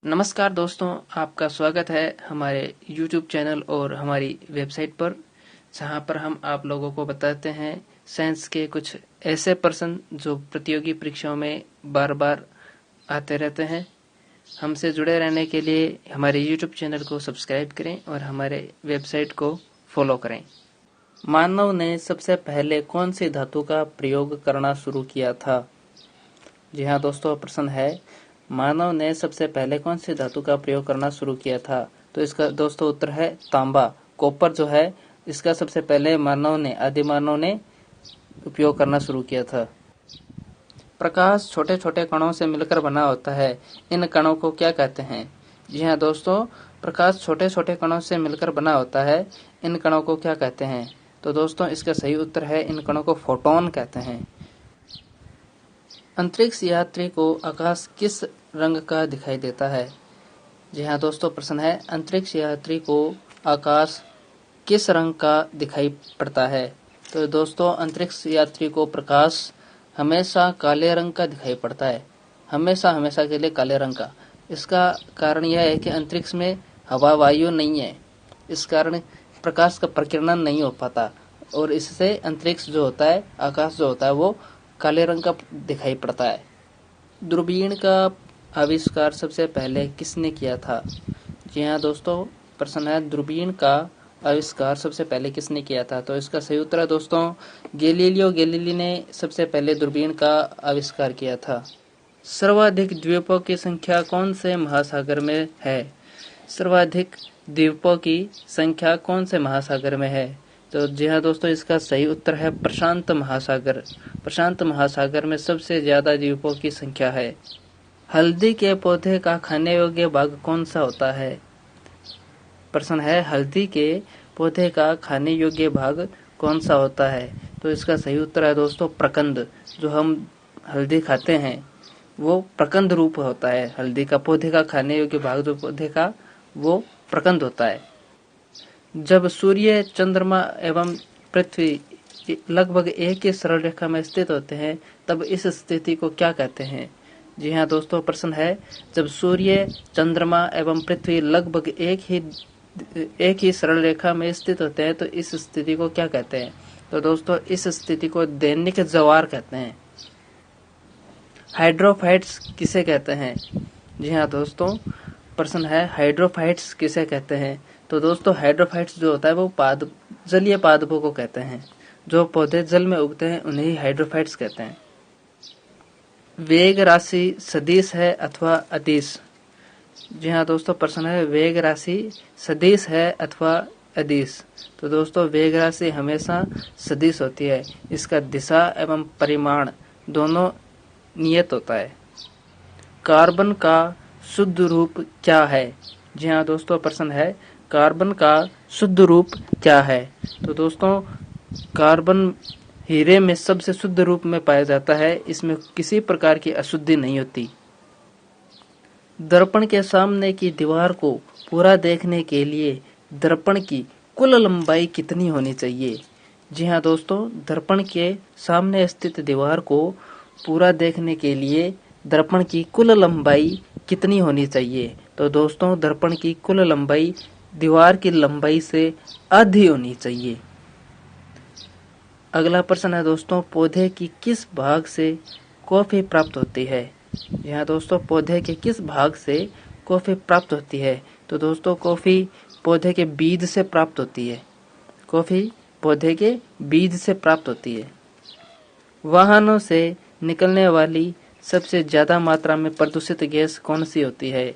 नमस्कार दोस्तों, आपका स्वागत है हमारे YouTube चैनल और हमारी वेबसाइट पर, जहां पर हम आप लोगों को बताते हैं साइंस के कुछ ऐसे प्रश्न जो प्रतियोगी परीक्षाओं में बार बार आते रहते हैं। हमसे जुड़े रहने के लिए हमारे YouTube चैनल को सब्सक्राइब करें और हमारे वेबसाइट को फॉलो करें। मानव ने सबसे पहले कौन सी धातु का प्रयोग करना शुरू किया था? जी हाँ दोस्तों, प्रश्न है मानव ने सबसे पहले कौन सी धातु का प्रयोग करना शुरू किया था? तो इसका दोस्तों उत्तर है तांबा। कॉपर जो है इसका सबसे पहले आदि मानव ने उपयोग करना शुरू किया था। प्रकाश छोटे छोटे कणों से मिलकर बना होता है, इन कणों को क्या कहते हैं? जी हाँ दोस्तों, प्रकाश छोटे छोटे कणों से मिलकर बना होता है, इन कणों को क्या कहते हैं? तो दोस्तों इसका सही उत्तर है इन कणों को फोटोन कहते हैं। अंतरिक्ष यात्री को आकाश किस रंग का दिखाई देता है? जी हाँ दोस्तों, प्रश्न है अंतरिक्ष यात्री को आकाश किस रंग का दिखाई पड़ता है? तो दोस्तों अंतरिक्ष यात्री को प्रकाश हमेशा काले रंग का दिखाई पड़ता है, हमेशा के लिए काले रंग का। इसका कारण यह है कि अंतरिक्ष में हवा वायु नहीं है, इस कारण प्रकाश का प्रकीर्णन नहीं हो पाता और इससे अंतरिक्ष जो होता है, आकाश जो होता है, वो काले रंग का दिखाई पड़ता है। दूरबीन का आविष्कार सबसे पहले किसने किया था? जी हाँ दोस्तों, प्रश्न है दूरबीन का आविष्कार सबसे पहले किसने किया था? तो इसका सही उत्तर है दोस्तों गैलीलियो गैलीली ने सबसे पहले दूरबीन का आविष्कार किया था। सर्वाधिक द्वीपों की संख्या कौन से महासागर में है? सर्वाधिक द्वीपों की संख्या कौन से महासागर में है? तो जी हाँ दोस्तों, इसका सही उत्तर है प्रशांत महासागर। प्रशांत महासागर में सबसे ज्यादा द्वीपों की संख्या है। हल्दी के पौधे का खाने योग्य भाग कौन सा होता है? प्रश्न है हल्दी के पौधे का खाने योग्य भाग कौन सा होता है? तो इसका सही उत्तर है दोस्तों प्रकंद। जो हम हल्दी खाते हैं वो प्रकंद रूप होता है। हल्दी का पौधे का खाने योग्य भाग जो पौधे का, वो प्रकंद होता है। जब सूर्य, चंद्रमा एवं पृथ्वी लगभग एक ही सरल रेखा में स्थित होते हैं तब इस स्थिति को क्या कहते हैं? जी हाँ दोस्तों, प्रश्न है जब सूर्य, चंद्रमा एवं पृथ्वी लगभग एक ही सरल रेखा में स्थित होते हैं तो इस स्थिति को क्या कहते हैं? तो दोस्तों इस स्थिति को दैनिक ज्वार कहते हैं। हाइड्रोफाइट्स किसे कहते हैं? जी हाँ दोस्तों, प्रश्न है हाइड्रोफाइट्स किसे कहते हैं? तो दोस्तों हाइड्रोफाइट्स जो होता है वो जलीय पादपों को कहते हैं। जो पौधे जल में उगते हैं उन्हें हाइड्रोफाइट्स कहते हैं। वेग राशि सदिश है अथवा अदिश? जी हाँ दोस्तों, प्रश्न है वेग राशि सदिश है अथवा अदिश? तो दोस्तों वेग राशि हमेशा सदिश होती है, इसका दिशा एवं परिमाण दोनों नियत होता है। कार्बन का शुद्ध रूप क्या है? जी हाँ दोस्तों, प्रश्न है कार्बन का शुद्ध रूप क्या है? तो दोस्तों कार्बन हीरे में सबसे शुद्ध रूप में पाया जाता है, इसमें किसी प्रकार की अशुद्धि नहीं होती। दर्पण के सामने की दीवार को पूरा देखने के लिए दर्पण की कुल लंबाई कितनी होनी चाहिए? जी हाँ दोस्तों, दर्पण के सामने स्थित दीवार को पूरा देखने के लिए दर्पण की कुल लंबाई कितनी होनी चाहिए? तो दोस्तों दर्पण की कुल लंबाई दीवार की लंबाई से आधी होनी चाहिए। अगला प्रश्न है दोस्तों पौधे की किस भाग से कॉफी प्राप्त होती है? यहाँ दोस्तों पौधे के किस भाग से कॉफी प्राप्त होती है? तो दोस्तों कॉफी पौधे के बीज से प्राप्त होती है। कॉफी पौधे के बीज से प्राप्त होती है। वाहनों से निकलने वाली सबसे ज्यादा मात्रा में प्रदूषित गैस कौन सी होती है?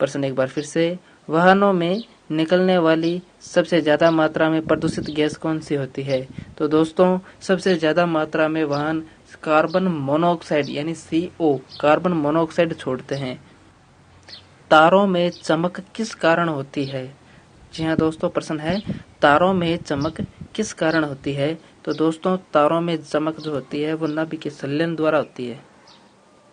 प्रश्न एक बार फिर से, वाहनों में निकलने वाली सबसे ज्यादा मात्रा में प्रदूषित गैस कौन सी होती है? तो दोस्तों सबसे ज्यादा मात्रा में वाहन कार्बन मोनोऑक्साइड यानी CO कार्बन मोनोऑक्साइड छोड़ते हैं। तारों में चमक किस कारण होती है? जी हाँ दोस्तों, प्रश्न है तारों में चमक किस कारण होती है? तो दोस्तों तारों में चमक जो होती है वो नाभिक संलयन द्वारा होती है।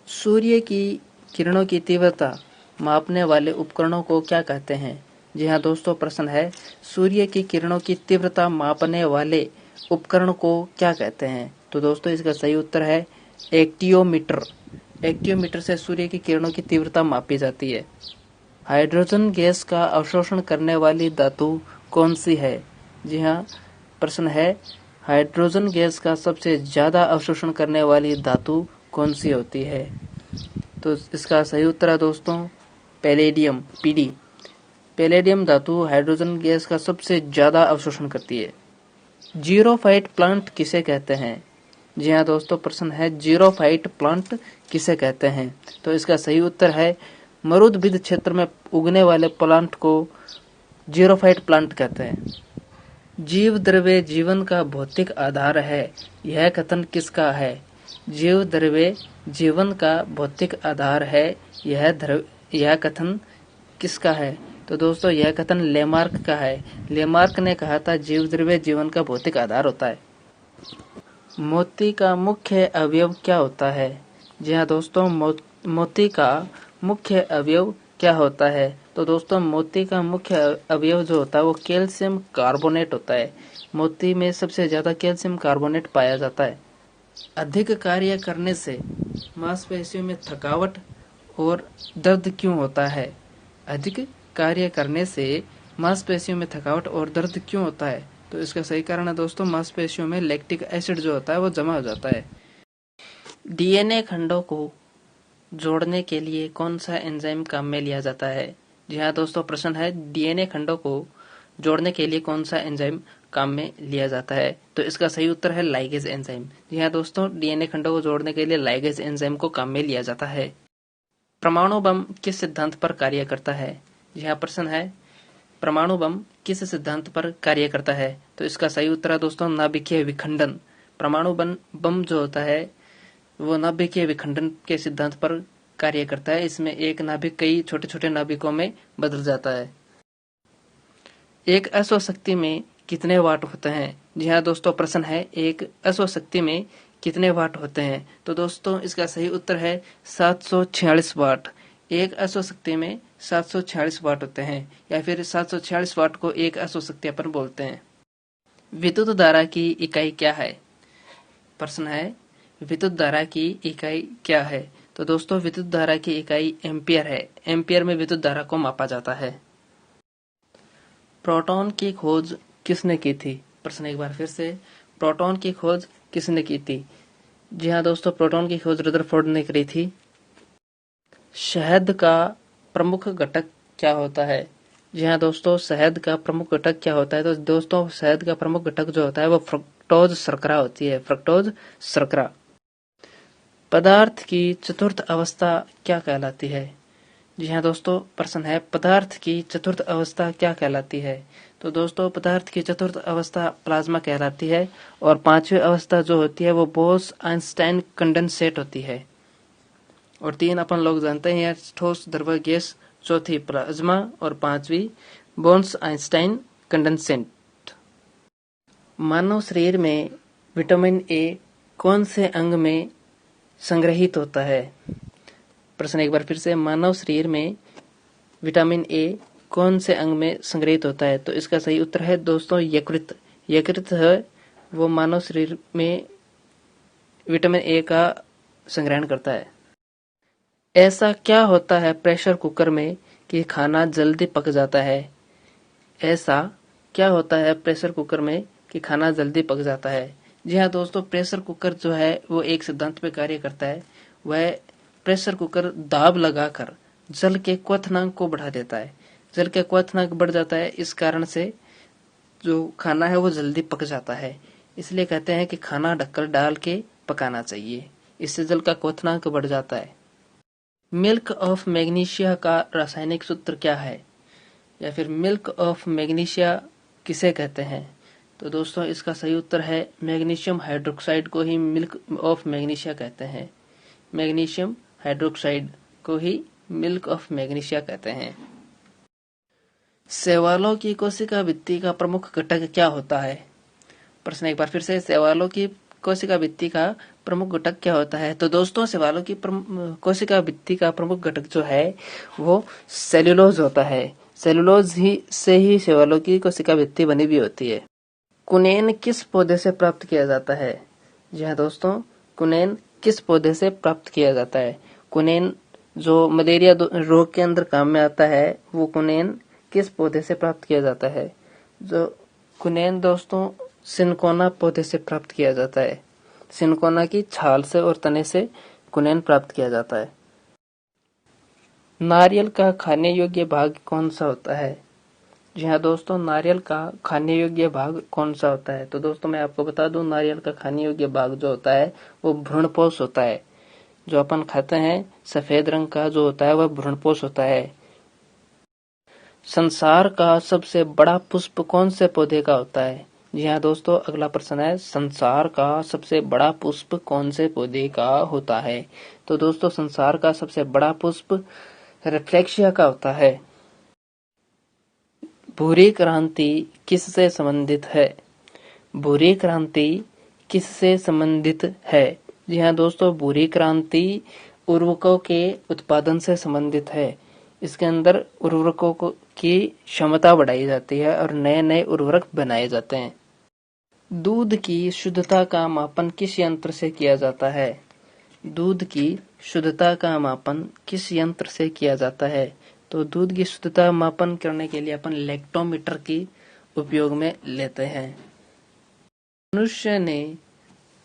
सूर्य की किरणों की तीव्रता मापने वाले उपकरणों को क्या कहते हैं? जी हाँ दोस्तों, प्रश्न है सूर्य की किरणों की तीव्रता मापने वाले उपकरण को क्या कहते हैं? तो दोस्तों इसका सही उत्तर है एक्टियोमीटर। एक्टियोमीटर से सूर्य की किरणों की तीव्रता मापी जाती है। हाइड्रोजन गैस का अवशोषण करने वाली धातु कौन सी है? जी हाँ, प्रश्न है हाइड्रोजन गैस का सबसे ज्यादा अवशोषण करने वाली धातु कौन सी होती है? तो इसका सही उत्तर है दोस्तों पैलेडियम, पीडी। पैलेडियम धातु हाइड्रोजन गैस का सबसे ज्यादा अवशोषण करती है। जीरोफाइट प्लांट किसे कहते हैं? जी हाँ दोस्तों, प्रश्न है जीरोफाइट प्लांट किसे कहते हैं? तो इसका सही उत्तर है मरुद्भिद क्षेत्र में उगने वाले प्लांट को जीरोफाइट प्लांट कहते हैं। जीव द्रव्य जीवन का भौतिक आधार है, यह कथन किसका है? जीव द्रव्य जीवन का भौतिक आधार है, यह कथन किसका है? तो दोस्तों यह कथन लेमार्क का है। लेमार्क ने कहा था जीव द्रव्य जीवन का भौतिक आधार होता है। मोती का मुख्य अवयव क्या होता है? जी हाँ दोस्तों, मोती का मुख्य अवयव क्या होता है? तो दोस्तों मोती का मुख्य अवयव जो होता है वो कैल्शियम कार्बोनेट होता है। मोती में सबसे ज्यादा कैल्शियम कार्बोनेट पाया जाता है। अधिक कार्य करने से मांसपेशियों में थकावट और दर्द क्यों होता है? अधिक कार्य करने से मांसपेशियों में थकावट और दर्द क्यों होता है? तो इसका सही कारण है दोस्तों मांसपेशियों में लैक्टिक एसिड जो होता है वो जमा हो जाता है। डीएनए खंडों को जोड़ने के लिए कौन सा एंजाइम काम में लिया जाता है? जी हाँ दोस्तों, प्रश्न है डीएनए खंडों को जोड़ने के लिए कौन सा एंजाइम काम में लिया जाता है? तो इसका सही उत्तर है लाइगेज एंजाइम। जी हाँ दोस्तों, डीएनए खंडों को जोड़ने के लिए लाइगेज एंजाइम को काम में लिया जाता है। परमाणु बम किस सिद्धांत पर कार्य करता है? जी हाँ, प्रश्न है परमाणु बम किस सिद्धांत पर कार्य करता है? तो इसका सही उत्तर है दोस्तों नाभिकीय विखंडन। परमाणु बम जो होता है वो नाभिकीय विखंडन के सिद्धांत पर कार्य करता है। इसमें एक नाभिक कई छोटे छोटे नाभिकों में बदल जाता है। एक अश्वशक्ति में कितने वाट होते हैं? जी हाँ दोस्तों, प्रश्न है एक अश्वशक्ति में कितने वाट होते हैं? तो दोस्तों इसका सही उत्तर है 746 वाट। एक अश्वशक्ति में 746 वाट होते हैं, या फिर 746 वाट को एक अश्वशक्ति अपन बोलते हैं। विद्युत धारा की इकाई क्या है? प्रश्न है विद्युत धारा की इकाई क्या है? तो दोस्तों विद्युत धारा की इकाई एम्पियर है। एम्पियर में विद्युत धारा को मापा जाता है। प्रोटॉन की खोज किसने की थी? प्रश्न एक बार फिर से, प्रोटॉन की खोज किसने की थी? जी हाँ दोस्तों, प्रोटॉन की खोज रदरफोर्ड ने करी थी। शहद का प्रमुख घटक क्या होता है? जी हाँ दोस्तों, शहद का प्रमुख घटक क्या होता है? तो दोस्तों शहद का प्रमुख घटक जो होता है वो फ्रक्टोज शर्करा होती है। फ्रक्टोज शर्करा। पदार्थ की चतुर्थ अवस्था क्या कहलाती है? जी हाँ दोस्तों, प्रश्न है पदार्थ की चतुर्थ अवस्था क्या कहलाती है? तो दोस्तों पदार्थ की चतुर्थ अवस्था प्लाज्मा कहलाती है, और पांचवी अवस्था जो होती है वो बोस आइंस्टाइन कंडेंसेट होती है। और तीन अपन लोग जानते हैं, ठोस द्रव गैस, चौथी प्लाज्मा और पांचवी बोन्स आइंस्टाइन कंडेंसेट। मानव शरीर में विटामिन ए कौन से अंग में संग्रहित होता है? प्रश्न एक बार फिर से, मानव शरीर में विटामिन ए कौन से अंग में संग्रहित होता है? तो इसका सही उत्तर है दोस्तों यकृत। यकृत है वो मानव शरीर में विटामिन ए का संग्रहण करता है। ऐसा क्या होता है प्रेशर कुकर में कि खाना जल्दी पक जाता है? ऐसा क्या होता है प्रेशर कुकर में कि खाना जल्दी पक जाता है? जी हाँ दोस्तों, प्रेशर कुकर जो है वो एक सिद्धांत पे कार्य करता है। वह प्रेशर कुकर दाब लगाकर जल के क्वथनांक को बढ़ा देता है। जल के क्वथनांक बढ़ जाता है, इस कारण से जो खाना है वो जल्दी पक जाता है। इसलिए कहते हैं कि खाना ढक्कन डाल के पकाना चाहिए, इससे जल का क्वथनांक बढ़ जाता है। मिल्क ऑफ मैग्नीशिया का रासायनिक सूत्र क्या है? या फिर मिल्क ऑफ मैग्नीशिया किसे कहते हैं? तो दोस्तों इसका सही उत्तर है मैग्नीशियम हाइड्रोक्साइड को ही मिल्क ऑफ मैग्नीशिया कहते हैं। मैग्नीशियम हाइड्रोक्साइड को ही मिल्क ऑफ मैग्नीशिया कहते हैं। शैवालों की कोशिका भित्ति का प्रमुख घटक क्या होता है? प्रश्न एक बार फिर से, शैवालों की कोशिका भित्ति का प्रमुख घटक क्या होता है? तो दोस्तों शैवालों की कोशिका भित्ति का प्रमुख घटक जो है वो सेल्यूलोज होता है। सेल्यूलोज ही से ही शैवालों की कोशिका भित्ति बनी भी होती है। कुनेन किस पौधे से प्राप्त किया जाता है? जी हाँ दोस्तों, कुनेन किस पौधे से प्राप्त किया जाता है? कुनेन जो मलेरिया रोग के अंदर काम में आता है, वो कुनेन किस पौधे से प्राप्त किया जाता है? जो कुनेन दोस्तों सिनकोना पौधे से प्राप्त किया जाता है। सिनकोना की छाल से और तने से कुनेन प्राप्त किया जाता है। नारियल का खाने योग्य भाग कौन सा होता है? जी हाँ दोस्तों, नारियल का खाने योग्य भाग कौन सा होता है? तो दोस्तों मैं आपको बता दूं, नारियल का खाने योग्य भाग जो होता है वो भ्रूणपोष होता है। जो अपन खाते हैं सफेद रंग का जो होता है वह भ्रूणपोष होता है। संसार का सबसे बड़ा पुष्प कौन से पौधे का होता है? जी हाँ दोस्तों, अगला प्रश्न है, संसार का सबसे बड़ा पुष्प कौन से पौधे का होता है? तो दोस्तों संसार का सबसे बड़ा पुष्प रेफ्लेक्सिया का होता है। भूरी क्रांति किससे संबंधित है? भूरी क्रांति किससे संबंधित है? जी हाँ दोस्तों, भूरी क्रांति उर्वरकों के उत्पादन से संबंधित है। इसके अंदर उर्वरकों की क्षमता बढ़ाई जाती है और नए नए उर्वरक बनाए जाते हैं। दूध की शुद्धता का मापन किस यंत्र से किया जाता है? दूध की शुद्धता का मापन किस यंत्र से किया जाता है? तो दूध की शुद्धता मापन करने के लिए अपन लैक्टोमीटर की उपयोग में लेते हैं।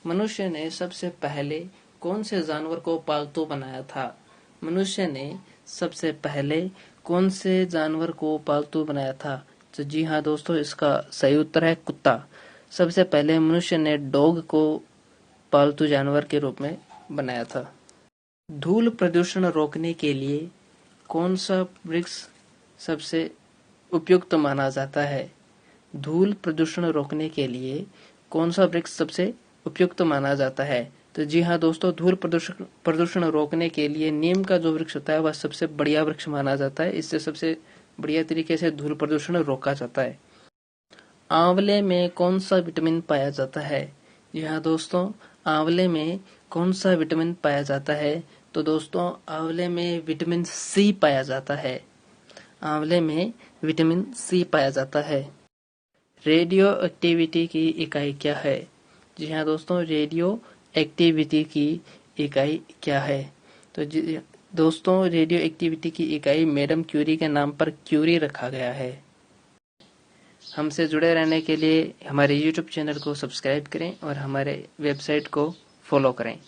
मनुष्य ने सबसे पहले कौन से जानवर को पालतू बनाया था? मनुष्य ने सबसे पहले कौन से जानवर को पालतू बनाया था? तो जी हाँ दोस्तों, इसका सही उत्तर है कुत्ता। सबसे पहले मनुष्य ने डॉग को पालतू जानवर के रूप में बनाया था। धूल प्रदूषण रोकने के लिए कौन सा वृक्ष सबसे उपयुक्त माना जाता है? धूल प्रदूषण रोकने के लिए कौन सा वृक्ष सबसे उपयुक्त माना जाता है? तो जी हाँ दोस्तों, धूल प्रदूषण रोकने के लिए नीम का जो वृक्ष होता है वह सबसे बढ़िया वृक्ष माना जाता है। इससे सबसे बढ़िया तरीके से धूल प्रदूषण रोका जाता है। आंवले में कौन सा विटामिन पाया जाता है? जी हाँ दोस्तों, आंवले में कौन सा विटामिन पाया जाता है? तो दोस्तों आंवले में विटामिन सी पाया जाता है। आंवले में विटामिन सी पाया जाता है। रेडियो एक्टिविटी की इकाई क्या है? जी हाँ दोस्तों, रेडियो एक्टिविटी की इकाई क्या है? तो दोस्तों रेडियो एक्टिविटी की इकाई मैडम क्यूरी के नाम पर क्यूरी रखा गया है। हमसे जुड़े रहने के लिए हमारे YouTube चैनल को सब्सक्राइब करें और हमारे वेबसाइट को फॉलो करें।